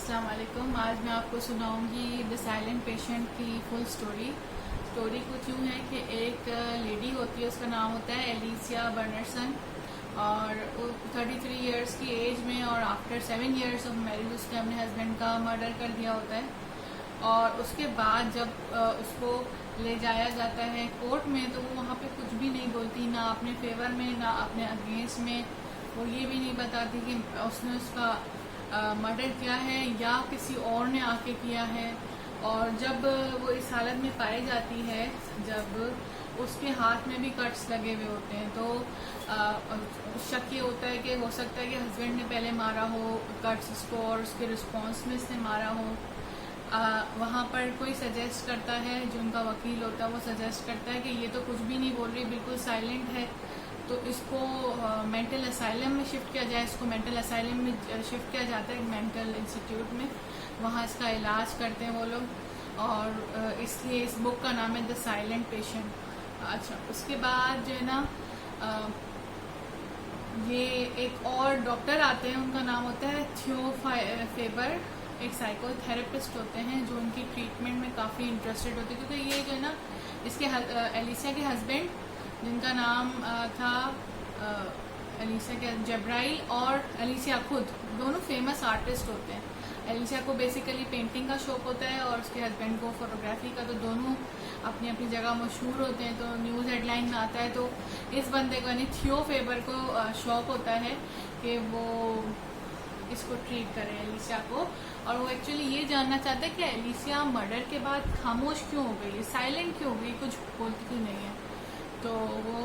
अस्सलाम वालेकुम। आज मैं आपको सुनाऊंगी द साइलेंट पेशेंट की फुल स्टोरी कुछ यूँ है कि एक लेडी होती है, उसका नाम होता है एलिसिया बर्नरसन और 33 इयर्स की एज में और आफ्टर 7 इयर्स ऑफ मैरिज उसने अपने हस्बैंड का मर्डर कर दिया होता है। और उसके बाद जब उसको ले जाया जाता है कोर्ट में तो वो वहाँ पे कुछ भी नहीं बोलती, ना अपने फेवर में ना अपने अगेंस्ट में। वो ये भी नहीं बताती कि उसने उसका मर्डर किया है या किसी और ने आके किया है। और जब वो इस हालत में पाई जाती है, जब उसके हाथ में भी कट्स लगे हुए होते हैं, तो शक ये होता है कि हो सकता है कि हस्बैंड ने पहले मारा हो कट्स इसको और उसके रिस्पॉन्स में इसने मारा हो। वहाँ पर कोई सजेस्ट करता है, जो उनका वकील होता है वो सजेस्ट करता है कि ये तो कुछ भी नहीं बोल रही, बिल्कुल साइलेंट है, तो इसको मेंटल असाइलम में शिफ्ट किया जाए। इसको मेंटल असाइलम में शिफ्ट किया जाता है, मेंटल इंस्टीट्यूट में। वहाँ इसका इलाज करते हैं वो लोग, और इसलिए इस बुक का नाम है द साइलेंट पेशेंट। अच्छा, उसके बाद जो है ना ये एक और डॉक्टर आते हैं, उनका नाम होता है थियो फेबर। एक साइकोथेरेपिस्ट होते हैं जो उनकी ट्रीटमेंट में काफ़ी इंटरेस्टेड होते हैं, क्योंकि ये जो है ना इसके एलिसिया के हस्बैंड, जिनका नाम था एलिसिया के जब्राइल, और एलिसिया खुद दोनों फेमस आर्टिस्ट होते हैं। एलिसिया को बेसिकली पेंटिंग का शौक होता है और उसके हस्बैंड को फोटोग्राफी का, तो दोनों अपनी अपनी जगह मशहूर होते हैं। तो न्यूज़ हेडलाइन में आता है, तो इस बंदे को यानी थियो फेबर को शौक होता है कि वो इसको ट्रीट करे एलिसिया को, और वो एक्चुअली ये जानना चाहता है कि एलिसिया मर्डर के बाद खामोश क्यों हो गई, साइलेंट क्यों हो गई, कुछ बोलती क्यों नहीं है। तो वो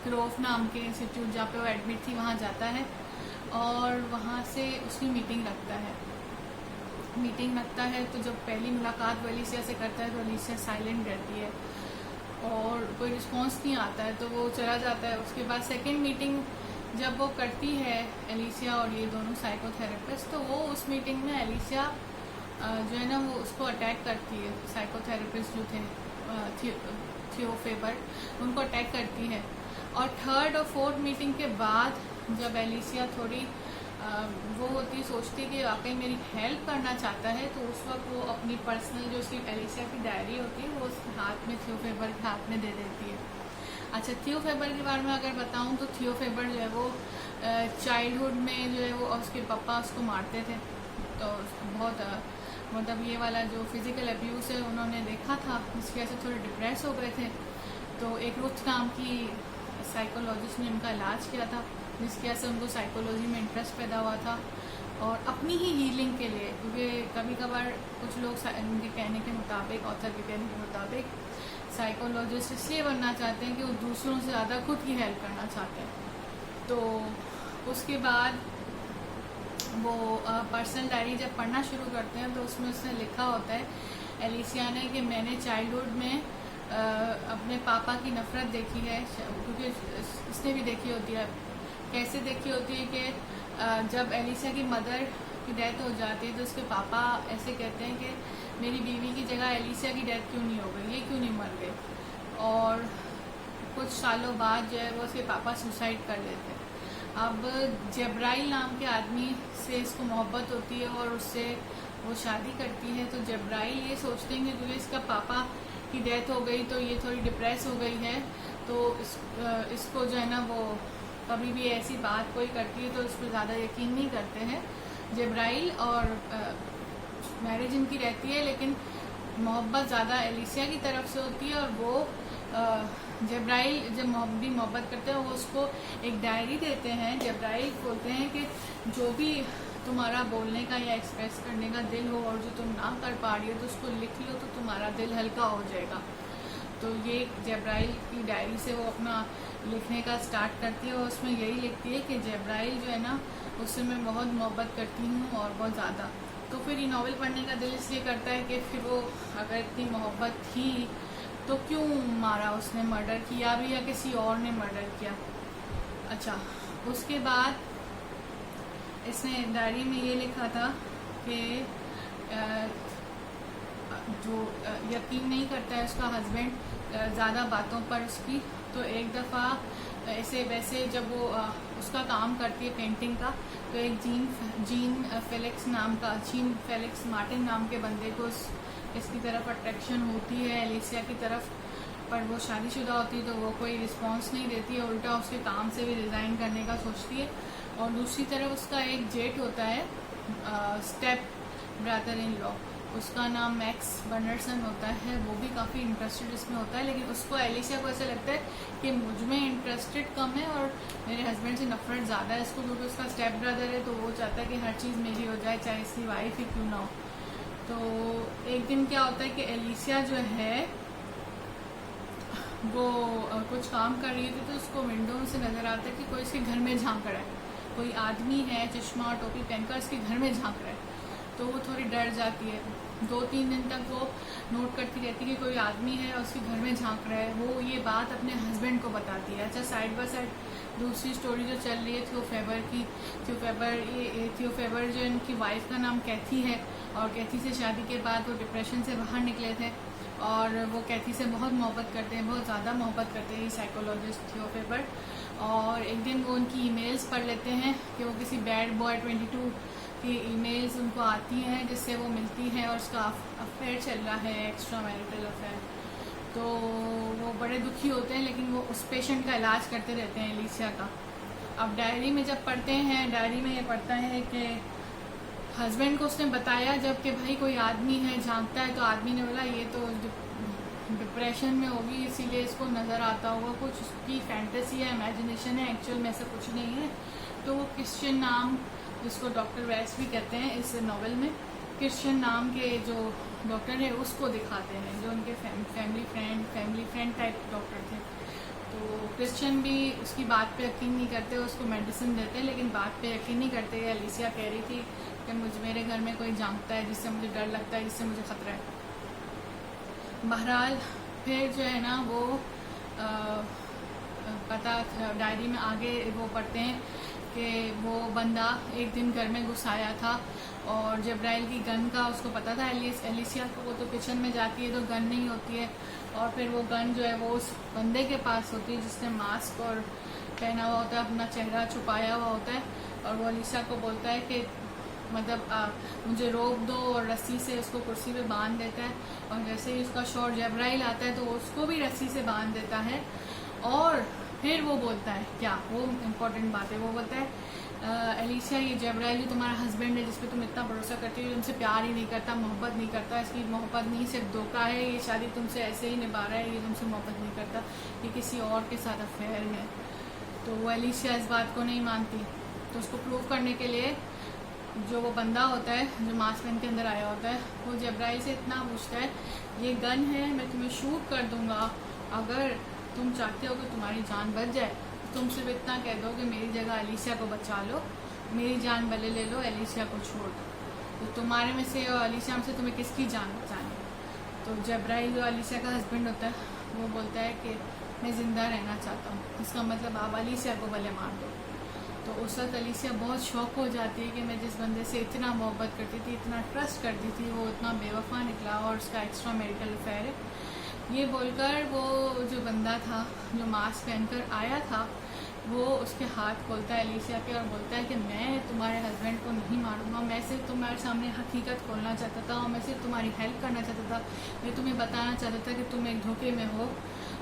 ग्रोव नाम के इंस्टीट्यूट जहाँ पे वो एडमिट थी वहाँ जाता है और वहाँ से उसकी मीटिंग रखता है। तो जब पहली मुलाकात वो एलिसिया से करता है तो एलिसिया साइलेंट रहती है और कोई रिस्पॉन्स नहीं आता है, तो वो चला जाता है। उसके बाद सेकेंड मीटिंग जब वो करती है एलिसिया और ये दोनों साइकोथेरेपिस्ट, तो वो उस मीटिंग में एलिसिया जो है ना वो उसको अटैक करती है। साइकोथेरेपिस्ट जो थे थियो फेबर, उनको अटैक करती है। और थर्ड और फोर्थ मीटिंग के बाद जब एलिसिया थोड़ी वो होती सोचती है कि वाकई मेरी हेल्प करना चाहता है, तो उस वक्त वो अपनी पर्सनल जो उसकी एलिसिया की डायरी होती है वो उसके हाथ में थियो फेबर के हाथ में दे देती है। अच्छा, थियो फेबर के बारे में अगर बताऊं तो थियो फेबर जो है वो चाइल्डहुड में जो है वो उसके पापा उसको मारते थे, तो बहुत मतलब ये वाला जो फिज़िकल अब्यूज़ है उन्होंने देखा था, जिसकी वजह से थोड़े डिप्रेस हो गए थे। तो एक रुथ नाम की साइकोलॉजिस्ट ने उनका इलाज किया था, जिसकी वजह से उनको साइकोलॉजी में इंटरेस्ट पैदा हुआ था और अपनी ही हीलिंग के लिए, क्योंकि कभी कभार कुछ लोग उनके कहने के मुताबिक, ऑथर के कहने के मुताबिक, साइकोलॉजिस्ट इसलिए बनना चाहते हैं कि वो दूसरों से ज़्यादा खुद की हेल्प करना चाहते हैं। तो उसके बाद वो पर्सनल डायरी जब पढ़ना शुरू करते हैं तो उसमें उसने लिखा होता है एलिसिया ने कि मैंने चाइल्डहुड में अपने पापा की नफ़रत देखी है, क्योंकि इसने भी देखी होती है। कैसे देखी होती है कि जब एलिसिया की मदर की डेथ हो जाती है तो उसके पापा ऐसे कहते हैं कि मेरी बीवी की जगह एलिसिया की डेथ क्यों नहीं हो गई, ये क्यों नहीं मर गए। और कुछ सालों बाद जो है वो उसके पापा सुसाइड कर लेते हैं। अब जब्राइल नाम के आदमी से इसको मोहब्बत होती है और उससे वो शादी करती है। तो जब्राइल ये सोचते हैं कि क्योंकि इसका पापा की डेथ हो गई तो ये थोड़ी डिप्रेस हो गई है, तो इसको जो है ना वो कभी भी ऐसी बात कोई करती है तो उस पर ज़्यादा यकीन नहीं करते हैं जब्राइल, और मैरिज इनकी रहती है लेकिन मोहब्बत ज़्यादा एलिसिया की तरफ से होती है। और वो जब्राइल जब मोहब्बत करते हैं वो उसको एक डायरी देते हैं। जब्राइल बोलते हैं कि जो भी तुम्हारा बोलने का या एक्सप्रेस करने का दिल हो और जो तुम ना कर पा रही हो तो उसको लिख लो, तो तुम्हारा दिल हल्का हो जाएगा। तो ये जब्राइल की डायरी से वो अपना लिखने का स्टार्ट करती है और उसमें यही लिखती है कि जब्राइल जो है ना उससे मैं बहुत मोहब्बत करती हूँ और बहुत ज़्यादा। तो फिर ये नावल पढ़ने का दिल इसलिए करता है कि फिर वो अगर इतनी मोहब्बत थी तो क्यों मारा उसने, मर्डर किया भी या किसी और ने मर्डर किया। अच्छा, उसके बाद इसने डायरी में ये लिखा था कि जो यकीन नहीं करता है उसका हस्बैंड ज़्यादा बातों पर उसकी, तो एक दफ़ा ऐसे वैसे जब वो उसका काम करती है पेंटिंग का। तो एक जीन फेलिक्स मार्टिन नाम के बंदे को इसकी तरफ अट्रैक्शन होती है, एलिसिया की तरफ, पर वो शादीशुदा होती है तो वो कोई रिस्पांस नहीं देती है, उल्टा उसके काम से भी रिज़ाइन करने का सोचती है। और दूसरी तरफ उसका एक जेट होता है, स्टेप ब्रदर इन लॉ, उसका नाम मैक्स बर्नरसन होता है, वो भी काफ़ी इंटरेस्टेड इसमें होता है। लेकिन उसको एलिसिया को ऐसा लगता है कि मुझ में इंटरेस्टेड कम है और मेरे हस्बैंड से नफरत ज़्यादा है इसको, क्योंकि उसका स्टेप ब्रदर है तो वो चाहता है कि हर चीज़ मेरी हो जाए, चाहे इसकी वाइफ ही क्यों ना हो। तो एक दिन क्या होता है कि एलिसिया जो है वो कुछ काम कर रही थी तो उसको विंडो से नज़र आता है कि कोई इसके घर में झांक रहा है, कोई आदमी है चश्मा और टोपी पहनकर इसके घर में झांक रहा है। तो वो थोड़ी डर जाती है। 2-3 दिन तक वो नोट करती रहती है कि कोई आदमी है और उसके घर में झांक रहा है। वो ये बात अपने हस्बैंड को बताती है। अच्छा, साइड बाय साइड दूसरी स्टोरी जो चल रही है थियोफेबर की, थियोफेबर जो इनकी वाइफ का नाम कैथी है और कैथी से शादी के बाद वो डिप्रेशन से बाहर निकले थे और वो कैथी से बहुत मोहब्बत करते हैं, बहुत ज़्यादा मोहब्बत करते हैं साइकोलॉजिस्ट थियोफेबर। और एक दिन वो उनकी ईमेल्स पढ़ लेते हैं कि वो किसी बैड बॉय 22 की ईमेल्स उनको आती हैं जिससे वो मिलती हैं और उसका अफेयर चल रहा है, एक्स्ट्रा मैरिटल अफेयर। तो वो बड़े दुखी होते हैं, लेकिन वो उस पेशेंट का इलाज करते रहते हैं एलिसिया का। अब डायरी में जब पढ़ते हैं, डायरी में ये पढ़ता है कि हस्बैंड को उसने बताया जब कि भाई कोई आदमी है झांकता है, तो आदमी ने बोला ये तो डिप्रेशन में होगी इसीलिए इसको नज़र आता होगा, कुछ उसकी फैंटेसी है, इमेजिनेशन है, एक्चुअल में ऐसा कुछ नहीं है। तो वो क्रिश्चियन नाम, जिसको डॉक्टर वैस भी कहते हैं इस नॉवेल में, क्रिश्चियन नाम के जो डॉक्टर है उसको दिखाते हैं, जो उनके फैमिली फ्रेंड टाइप डॉक्टर थे। तो क्रिश्चियन भी उसकी बात पे यकीन नहीं करते, उसको मेडिसिन देते हैं लेकिन बात पे यकीन नहीं करते। एलिसिया कह रही थी कि मेरे घर में कोई जानता है जिससे मुझे डर लगता है, जिससे मुझे ख़तरा है। बहरहाल फिर जो है ना वो पता डायरी में आगे वो पढ़ते हैं कि वो बंदा एक दिन घर में घुस आया था और जब्राइल की गन का उसको पता था। एलिसिया को, वो तो किचन में जाती है तो गन नहीं होती है, और फिर वो गन जो है वो उस बंदे के पास होती है जिसने मास्क और पहना हुआ होता है, अपना चेहरा छुपाया हुआ होता है। और वो एलिसिया को बोलता है कि मतलब मुझे रोक दो, और रस्सी से उसको कुर्सी पे बांध देता है। और जैसे ही उसका शौर जब्राइल आता है तो उसको भी रस्सी से बांध देता है। और फिर वो बोलता है, क्या वो इम्पोर्टेंट बात है, वो बोलता है एलिसिया ये जब्राइल जो तुम्हारा हस्बैंड है जिस पे तुम इतना भरोसा करती हो, तुमसे प्यार ही नहीं करता, मोहब्बत नहीं करता, इसकी मोहब्बत नहीं सिर्फ धोखा है, ये शादी तुमसे ऐसे ही निभा रहा है, ये तुमसे मोहब्बत नहीं करता, ये किसी और के साथ अफेयर है। तो वो एलिसिया इस बात को नहीं मानती। तो उसको प्रूव करने के लिए जो वो बंदा होता है जो मास्क पहन के अंदर आया होता है, वो जब्राइल से इतना पूछता है, ये गन है, मैं तुम्हें शूट कर दूंगा, अगर तुम चाहते हो कि तुम्हारी जान बच जाए तो तुम सिर्फ इतना कह दो कि मेरी जगह एलिसिया को बचा लो, मेरी जान भले ले लो, एलिसिया को छोड़ दो। तो तुम्हारे में से और एलिसिया में से तुम्हें किसकी जान बचानी? तो जब्राइल जो एलिसिया का हस्बैंड होता है वो बोलता है कि मैं ज़िंदा रहना चाहता हूँ, इसका मतलब आप एलिसिया को भले मार दो। तो उस वक्त एलिसिया बहुत शौक हो जाती है कि मैं जिस बंदे से इतना मोहब्बत करती थी, इतना ट्रस्ट करती थी, वो इतना बेवफा निकला और उसका एक्स्ट्रा मैरिटल अफेयर है। ये बोलकर वो जो बंदा था जो मास्क पहनकर आया था वो उसके हाथ खोलता है एलिसिया के और बोलता है कि मैं तुम्हारे हस्बैंड को नहीं मारूंगा, मैं सिर्फ तुम्हारे सामने हकीकत खोलना चाहता था और मैं सिर्फ तुम्हारी हेल्प करना चाहता था, मैं तुम्हें बताना चाहता था कि तुम एक धोखे में हो।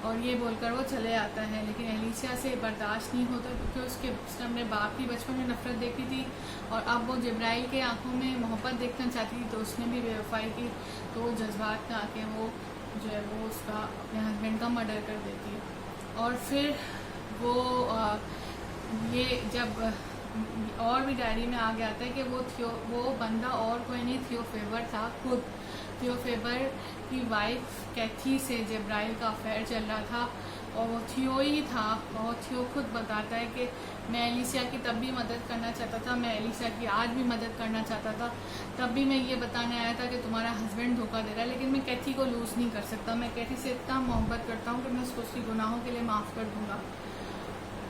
और ये बोलकर वो चले आता है। लेकिन एलिसिया से बर्दाश्त नहीं होता क्योंकि उसने अपने बाप की बचपन में नफरत देखी थी और अब वो जब्राइल के आंखों में मोहब्बत देखना चाहती थी, तो उसने भी बेवफाई की। तो वो जज्बात में आके वो जो है वो उसका अपने हस्बैंड का मर्डर कर देती है। और फिर वो ये जब और भी डायरी में आगे आता है कि वो बंदा और कोई नहीं थियोफेबर था, खुद थियोफेबर की वाइफ कैथी से जब्राइल का अफेयर चल रहा था और वो थियो ही था। और थियो खुद बताता है कि मैं एलिसिया की तब भी मदद करना चाहता था, मैं एलिसिया की आज भी मदद करना चाहता था, तब भी मैं ये बताने आया था कि तुम्हारा हस्बैंड धोखा दे रहा है, लेकिन मैं कैथी को लूज़ नहीं कर सकता, मैं कैथी से इतना मोहब्बत करता हूँ कि मैं उसको उसकी गुनाहों के लिए माफ़ कर दूँगा।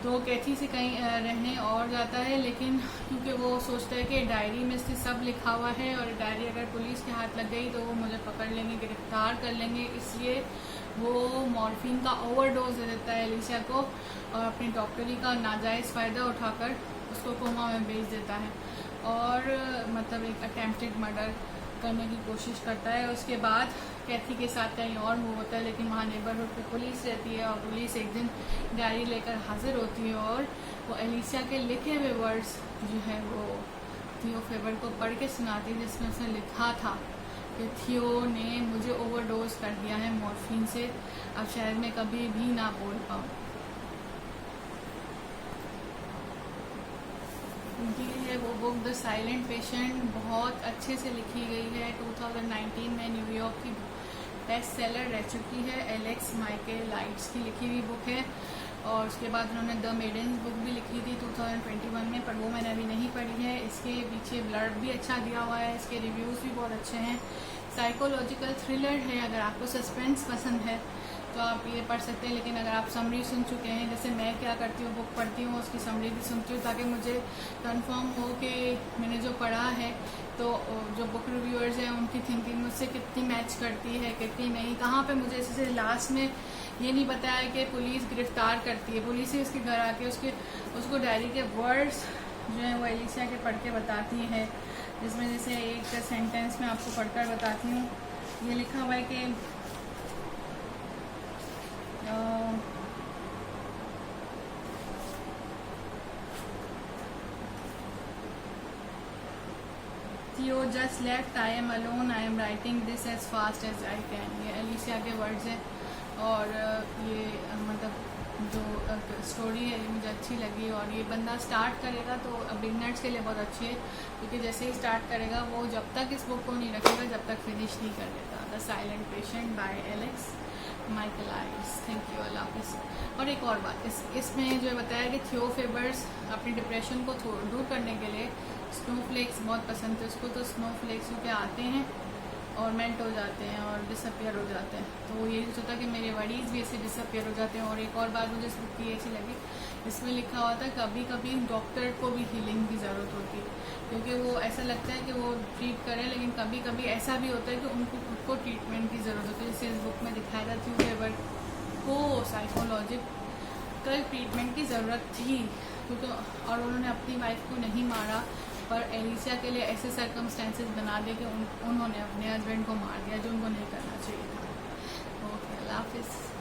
तो कैथी से कहीं रहने और जाता है, लेकिन क्योंकि वो सोचता है कि डायरी में इससे सब लिखा हुआ है और डायरी अगर पुलिस के हाथ लग गई तो वो मुझे पकड़ लेंगे, गिरफ्तार कर लेंगे, इसलिए वो मॉर्फिन का ओवरडोज दे देता है एलिसिया को और अपनी डॉक्टरी का नाजायज़ फ़ायदा उठाकर उसको कोमा में भेज देता है और मतलब एक अटेम्प्टेड मर्डर करने की कोशिश करता है। उसके बाद कैथी के साथ कहीं और मूव होता है, लेकिन वहाँ नेबरहुड पे पुलिस रहती है और पुलिस एक दिन डायरी लेकर हाजिर होती है और वो एलिसिया के लिखे हुए वर्ड्स जो है वो थियो फेबर को पढ़ के सुनाती है, जिसमें उसने लिखा था कि थियो ने मुझे ओवरडोज कर दिया है मॉर्फिन से, अब शायद मैं कभी भी ना बोल पाऊँ। ये है वो बुक द साइलेंट पेशेंट, बहुत अच्छे से लिखी गई है। 2019 में न्यूयॉर्क की बेस्ट सेलर रह चुकी है। एलेक्स माइकल लाइट्स की लिखी हुई बुक है और उसके बाद उन्होंने द मेडेंस बुक भी लिखी थी 2021 में, पर वो मैंने अभी नहीं पढ़ी है। इसके पीछे ब्लर्ब भी अच्छा दिया हुआ है, इसके रिव्यूज़ भी बहुत अच्छे हैं। साइकोलॉजिकल थ्रिलर है, अगर आपको सस्पेंस पसंद है तो आप ये पढ़ सकते हैं, लेकिन अगर आप समरी सुन चुके हैं, जैसे मैं क्या करती हूँ बुक पढ़ती हूँ उसकी समरी भी सुनती हूँ ताकि मुझे कंफर्म हो कि मैंने जो पढ़ा है तो जो बुक रिव्यूअर्स हैं उनकी थिंकिंग मुझसे कितनी मैच करती है कितनी नहीं। कहाँ पे मुझे जैसे लास्ट में ये नहीं बताया कि पुलिस गिरफ्तार करती है, पुलिस ही उसके घर आके उसको डायरी के वर्ड्स जो है वो एलिसिया के पढ़ के बताती है, जिसमें जैसे एक सेंटेंस में आपको पढ़कर बताती हूँ। ये लिखा हुआ है कि Theo just left, I am alone, I am writing this as fast as I can। ये एलिसिया के वर्ड्स हैं और ये मतलब जो स्टोरी है ये मुझे अच्छी लगी और ये बंदा स्टार्ट करेगा तो बिगनर्स के लिए बहुत अच्छी है, क्योंकि जैसे ही स्टार्ट करेगा वो जब तक इस बुक को नहीं रखेगा जब तक फिनिश नहीं कर लेता। The silent patient by Alex Michaelides. Thank you, अल्लाह हाफिज़। और एक और बात, इसमें जो बताया कि थियो फेबर्स अपनी डिप्रेशन को दूर करने के लिए स्नोफ्लेक्स बहुत पसंद थे उसको, तो स्नोफ्लेक्स के आते हैं और मेल्ट हो जाते हैं और डिसअपियर हो जाते हैं, तो वो यही सोचा कि मेरे वरीज भी ऐसे डिसअपियर हो जाते हैं। और एक और बात मुझे इस बुक की अच्छी लगी, इसमें लिखा हुआ था कभी कभी डॉक्टर को भी हीलिंग की ज़रूरत होती है, क्योंकि वो ऐसा लगता है कि वो ट्रीट करें, लेकिन कभी कभी ऐसा भी होता है कि उनको खुद को ट्रीटमेंट की ज़रूरत होती है। जैसे इस बुक में दिखाया था थियो फेबर को साइकोलॉजिकल ट्रीटमेंट की ज़रूरत थी, क्योंकि और उन्होंने अपनी वाइफ को नहीं मारा पर एलिसिया के लिए ऐसे सर्कमस्टेंसेस बना दिए कि उन्होंने अपने हस्बैंड को मार दिया जो उनको नहीं करना चाहिए था। ओके, अल्लाह हाफिज़।